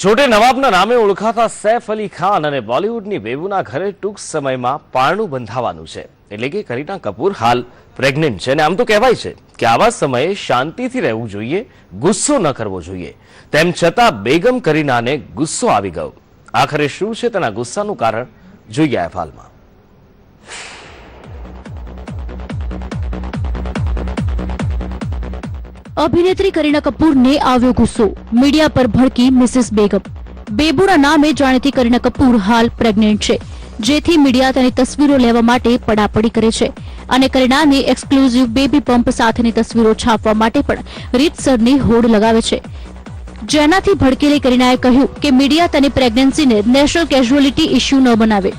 છોટે નવાબના નામે ઓળખાતા સૈફ અલી ખાન અને બોલિવૂડની બેબુના ઘરે ટૂંક સમયમાં પારણું બંધાવાનું છે. એટલે કે કરીના કપૂર હાલ પ્રેગ્નન્ટ છે અને આમ તો કહેવાય છે કે આવા સમયે શાંતિથી રહેવું જોઈએ, ગુસ્સો ન કરવો જોઈએ. તેમ છતાં બેગમ કરીનાને ગુસ્સો આવી ગયો. આખરે શું છે તેના ગુસ્સાનું કારણ જોઈએ અહેવાલમાં. અભિનેત્રી કરીના કપૂરને આવ્યો ગુસ્સો. મીડિયા પર ભડકી મિસિસ બેગમ. બેબુના નામે જાણીતી કરીના કપૂર હાલ પ્રેગ્નેન્ટ છે, જેથી મીડિયા તેની તસવીરો લેવા માટે પડાપડી કરે છે અને કરીનાની એક્સક્લુઝિવ બેબી પંપ સાથેની તસવીરો છાપવા માટે પણ રીતસરની હોડ લગાવે છે. જેનાથી ભડકેલી કરીનાએ કહ્યું કે મીડિયા તેની પ્રેગ્નન્સીને નેશનલ કેઝ્યુઅલિટી ઇશ્યુ ન બનાવે.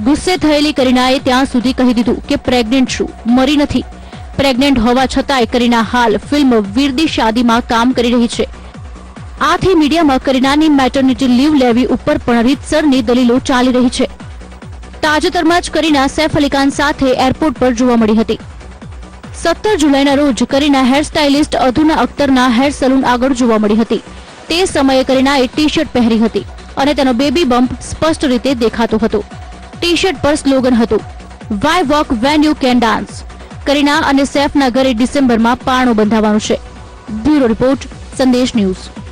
ગુસ્સે થયેલી કરીનાએ ત્યાં સુધી કહી દીધું કે પ્રેગ્નેન્ટ છું, મરી નથી. પ્રેગ્નેન્ટ હોવા છતાંય કરીના હાલ ફિલ્મ વીરદી શાદીમાં કામ કરી રહી છે. આથી મીડિયામાં કરીનાની મેટર્નિટી લીવ લેવી ઉપર પણ રીતસરની દલીલો ચાલી રહી છે. તાજેતરમાં જ કરીના સૈફ અલી ખાન સાથે એરપોર્ટ પર જોવા મળી હતી. 17 જુલાઈના રોજ કરીના હેર સ્ટાઇલિસ્ટ અધુના અખ્તરના હેર સલૂન આગળ જોવા મળી હતી. તે સમયે કરીનાએ ટી-શર્ટ પહેરી હતી અને તેનો બેબી બમ્પ સ્પષ્ટ રીતે દેખાતો હતો. ટી-શર્ટ પર સ્લોગન હતું, why walk when you can dance. Kareena અને સૈફના ઘરે ડિસેમ્બરમાં પારણું બંધાવાનું છે. Bureau report, Sandesh news.